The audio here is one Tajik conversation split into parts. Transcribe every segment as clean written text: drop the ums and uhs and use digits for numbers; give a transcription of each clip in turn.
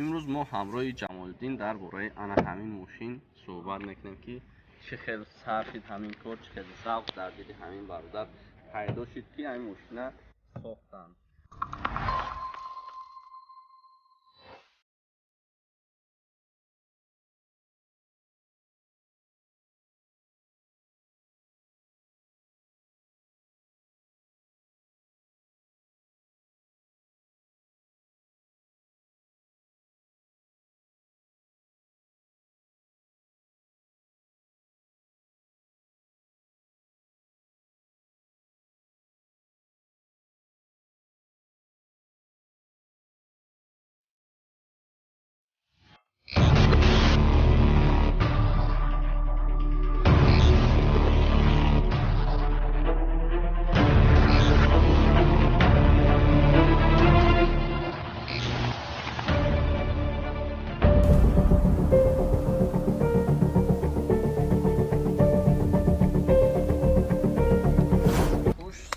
имрӯз мо ҳамроҳи ҷамолиддин дар бораи ана ҳамин мошин суҳбат мекунем, ки чӣ хел сар шид ҳамин кор, чӣ хел завқ дар диди ҳамин бародар пайдо шид, ки ҳамин мошина сохтанд.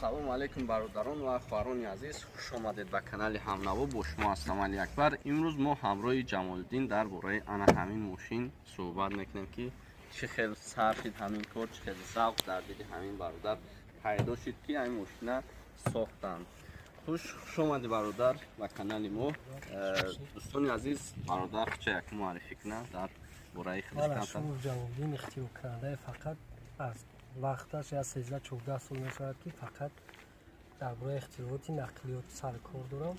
салому алайкум бародарон ва хоҳарони азиз, хуш омадед ба канали Ҳамнаво. Бо шумо ҳастам Али Акбар. Имрӯз мо ҳамроҳи Ҷамолиддин дар бораи ана ҳамин мошин суҳбат мекунем, ки чӣ хел сар шид ҳамин кор, чӣ хел завқ дар диди ҳамин бародар пайдо шид, ки ҳамин мошина сохтанд. хуш омадед бародар ба канали мо. Дӯстони азиз, бародар хуча як муаррифӣ кунад дар бораи худаш. Ҷамолиддин ихтироъкунандаи фақат аз вақташ я 13-14 сол мешавад, ки фақат дар бораи ихтироъоти нақлиёт сар кор дорам.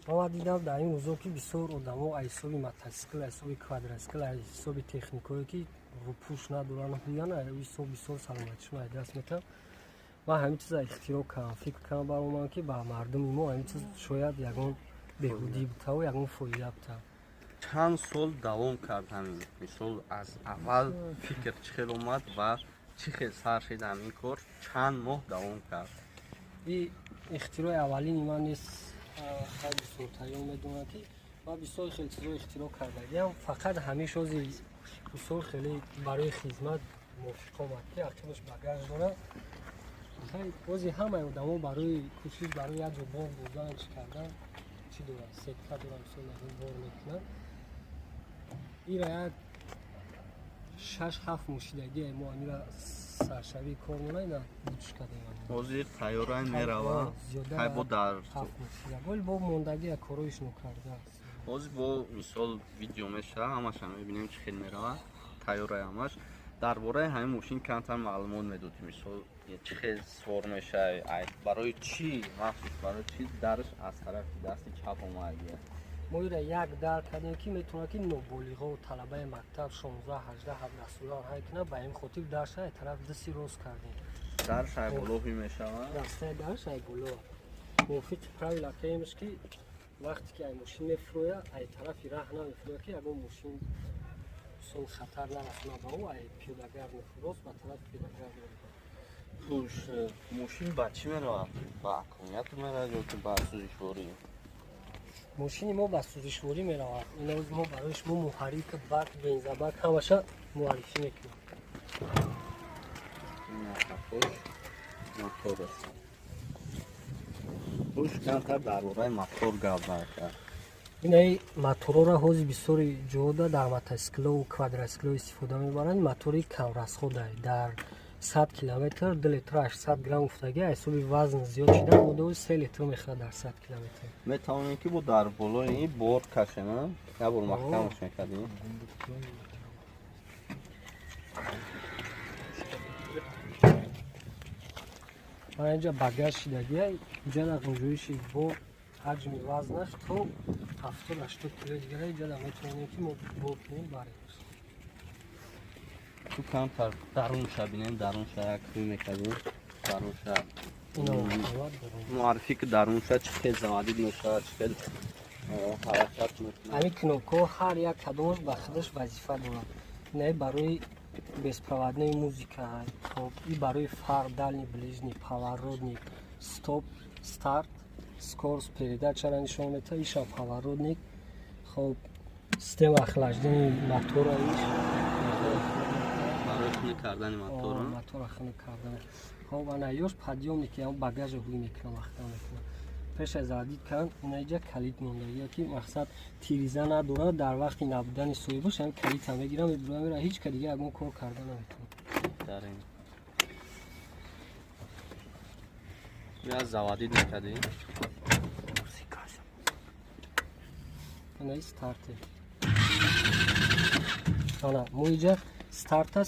Ма дидам дар ин рӯзо ки бисёр одамо аз ҳисоби мотоцикл, аз ҳисоби квадроцикл, аз ҳисоби техникое ки рӯпӯш надоранд, ҳуян аз ҳисоби бисёр саломатишон аз даст метавад. Ман ҳамин чиза ихтироъ кардам. Фикр кардам бароман ки ба мардуми мо ҳамин чиз шояд ягон беҳудӣ бутаву ягон фоида бутав. Чанд сол давом кард ҳамин? Мисол аз аввал фикр чӣ хел омад ва чӣ хел сар шид ҳамин кор? Чанд моҳ давом кард? И ихтирои аввалини ман нест. Хеле бисёртарин медонам ки ман бисёр хел чизо ихтироъ кардагиам. Фақат ҳамешози бисёр хеле барои хизмат мувофиқ омад, ки ақибаш багаж дорад. бози ҳамаи одамо барои кӯшиш барои як ҷо бор бурдан чӣ кардан чӣ дорад, сетка дорад, мисол ягон бор мекунад. ира як 6-7 мошинагие мо амира саршавии кор монайна будуш кардем. ҳозир тайёра меравад. Ҳай бо дар вале бо мондагӣ як короиш нокардааст. ҳозир бо мисол видео мешава, ҳамаша мебинем чӣ хел меравад. Тайёра ҳамаш. Дар бораи ҳамин мошин камтар маълумот медодӣ. Мисол чӣ хел свор мешавад, барои чӣ махсус, барои чӣ дарш аз тарафи дасти чап омадааст? мо ира як дар кардем ки метавонад ки ноболиғо талабаи мактаб 16-18 сола ҳай кунад, ба ин хотир дарша аз тараф дасти рост кардем. Дарш ай болоҳӣ мешавад. Дастаи дарш ай боло мувофиқи правила каемш ки вақте ки ай мошин мефурояд ай тарафи раҳ намефурояд, ки ягон мошин сол хатар нарасонад ба ӯ, ай пиёдагард мефурост ба тарафи пиёдагард мефурост. Хуш, мошин ба чӣ меравад? Ба аккумулятор меравад ё ки ба сӯзишворӣ? мошини мо ба сӯзишворӣ меравад. Имрӯз мо барои шумо муҳаррик бак, бензобак ҳамаша муаррифӣ мекунем. Мотор аст. хуш, камтар дар бораи мотор гап баркард. инаи моторора ҳозир бисёри ҷода дар мотоциклову квадроцикло истифода мебаранд. Мотори камрасхода дар 100 километр 2 литр 800 грамм уфтагӣ аз ҳисоби вазн зиёд шуда модои 3 литр мехӯрад дар 100 километр. Метавонем ки бо дар болои ин бор кашем, я бор маҳкамаш мекардем. ман инҷа багаж шидагия инҷа дар гунҷоиши бор ҳаҷми вазнаш то 70-80 кило дигара инҷа дар метавонем ки мо бор кунем барем. Ту камтар дарунша бинем, дарунша як рӯй мекардем. Дарунша муаррифӣ ки дарунша чӣ хел заводид мешавад, чӣ хел ҳаракат мекунад. ҳамин кнопкаҳо ҳар як кадомаш ба худаш вазифа дорад. инаи барои беспроводной музика, хоб и барои фар, дальний, ближний, поворотник, стоп, старт, скорость передачаро нишон медиҳад. иша поворотник, хоб система охлаждени мотора, хунук кардани мотора. Мотора хунук кардан. Хоб ана ёш подъёмники ям багажа ҳуй мекунам, вақта мекунам. пеш аз заводид кардан ина иҷа калид монда яки мақсад тириза надорад дар вақти набудани соҳибаш ҳам калидта мегирам мебурам мера ҳеҷ ка дига ягон кор карда наметавонам. Дарин. Я заводид накади? Ана старте. Ана мо иҷа старта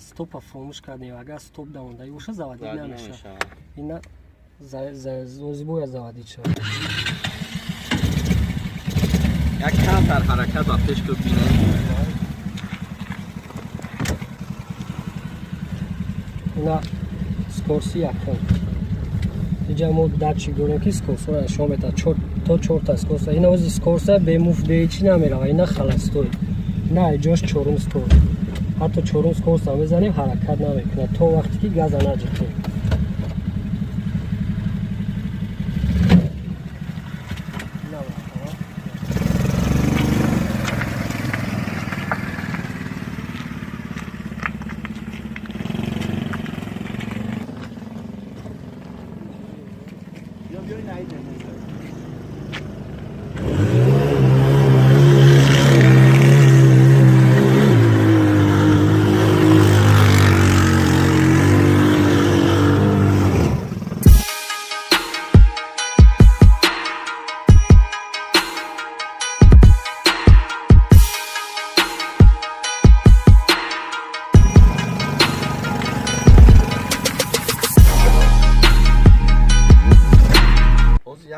стопа фромӯш кардем. Агар стоп давондаи боша заводид намеша. Ина зозибоя заводид шавад. Як камтар ҳаракат ба пешку бинем. Ина скорси якум. Иҷа мо датчик дорем ки скорсоро нишон метавад. То 4 та скорса. Ина ози скорса бемув бечи намерава. Ина халастой. Ина иҷош 4 скорс. Ҳатто 4 скорса мезанем ҳаракат намекунад то вақте ки газа наҷахем.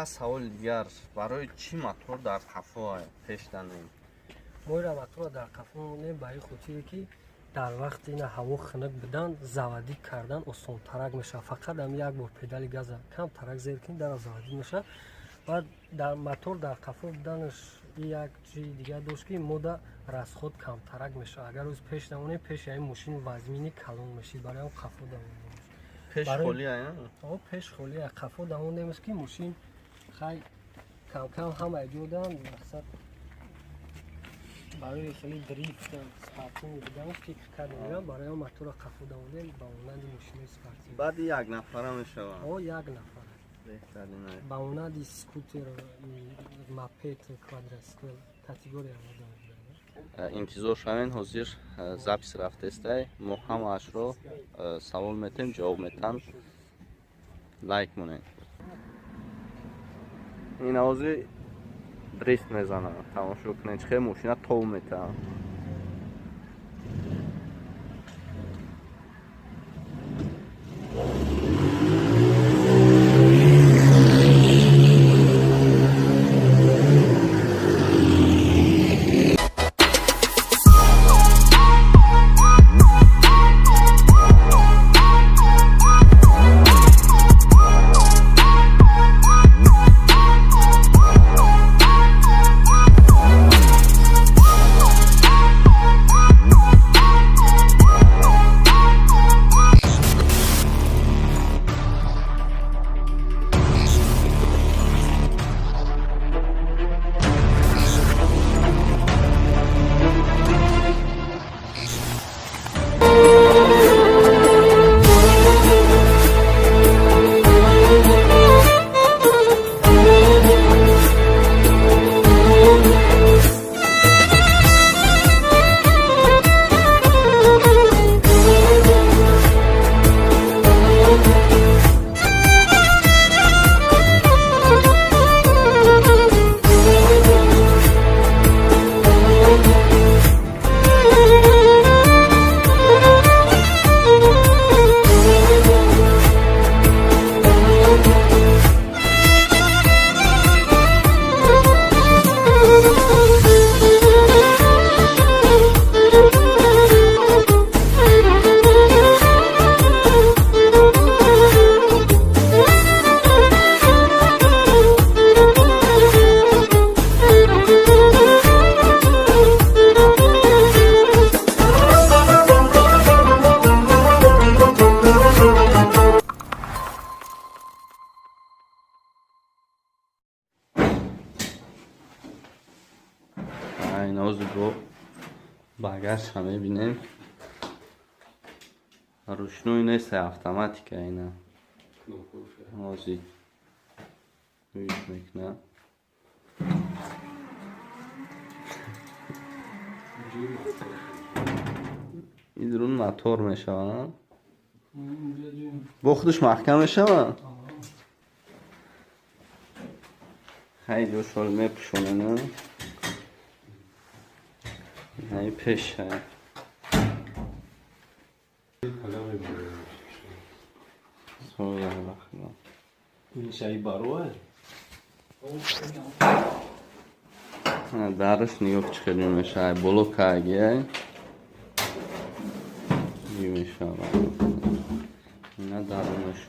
Як саволи дигар барои чӣ мотор дар қафо пеш данем? Моира мотора дар қафо монем ба ин хотире ки дар вақти ина ҳаво хунук будан заводид кардан осонтарак мешавад. Фақат ҳам як бор педали газа камтарак зер кунӣ дар заводид мешавад. Баъд дар мотор дар қафо буданаш як чизи дигар дошт ки мода расход камтарак мешавад. Агар оз пеш намонем пеши ҳамин мошин вазмини калон мешид барои ҳам қафо давонем. Пеш холия? Пеш холия қафо давонем ки мошин хай кам ҳама ҷодан мақсад барои хели дрифт спортинг буданаш фикр кардем барои ҳам мотора қафо давонем ба монанди мошинои спортинг. Баъди як нафара мешавад? Як нафар. Беҳтарин аст. Ба монанди скутер мопед квадросикл категория модел. интизор шавен ҳозир запис рафтестай мо ҳамаашро савол метем ҷавоб метан лайк монед. ин ҳозир дрифт мезанад тамошо кунед чӣ хел мошина тов метавад. ҳозир багажша мебинем. рушнӯй нест, автоматика ина. ҳозир گوش میکنه. این درون موتور میشه با خودش محکم میشه خیلی دشوار میپوشونه نه این پیشه این شایی باروه درش نگاه که چقدر میشه بلوک اگه میشه نه درونش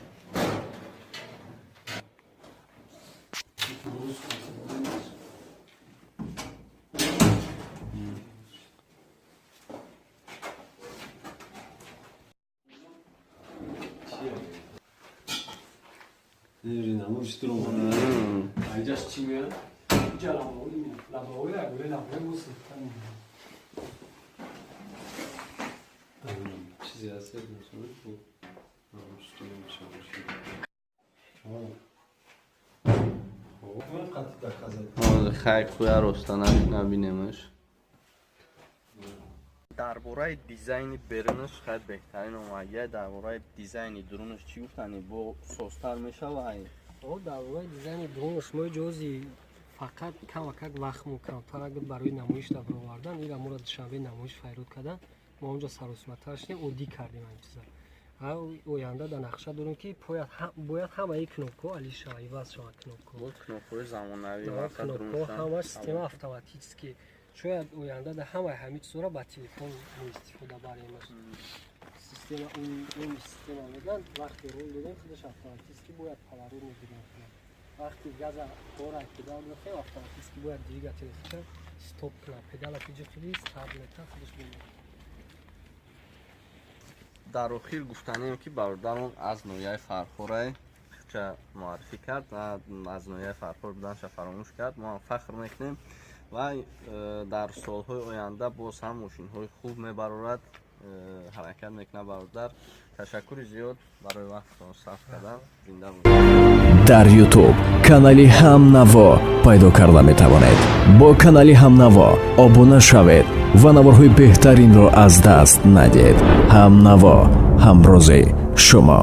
نمیری نموش درو اینجاش چی میاد؟ اینجا لباوی اگوله لباوی بوسید چیزی هست نمیشه بود نموش تو نمیشه خیلی خوی رستنش نبینیمش درباره دیزاین برنش خیلی بهترین اومده درباره دیزاین درونش چی گفتنی با سوستر میشه و ای درباره دیزاین درونش ما جزی فقط کم و کم وقت کمتر اگر برای نمایش در آوردن این امور دوشنبه نمایش فیروز کردن ما اونجا سروسمترش اودی کردیم این چیزا اوینده در نقشه داریم که باید همه یک کنوکو علی شایی واس شما کنوکو کنوکوی زمانوی کنوکو همه سیستم اتوماتیک که شاید اوینده در همه صورت با تلفن استفاده برایمش سیستم اون سیستم میدن وقتی رول دادیم خودش اتوماتیک که باید پلارو میگیریم وقتی گاز پورا پدال میخوره اتوماتیک که باید دیگه تلفن استاپ کنه پدال پیچ خودی استارت میکنه خودش میاد در آخر گفتنیم که برادرم از نوعی فرخوره چه معرفی کرد و از نوعی فرخور بودنش فراموش کرد ما فخر میکنیم و در سالهای آینده باز هم ماشین‌های خوب میبرد حرکت میکنه برادر تشکر زیاد برای وقتتون صرف کردن زنده باشید дар ютуб канали ҳамнаво пайдо карда метавонед бо канали ҳамнаво обуна шавед ва наворҳои беҳтаринро аз даст надиҳед ҳамнаво ҳамрози шумо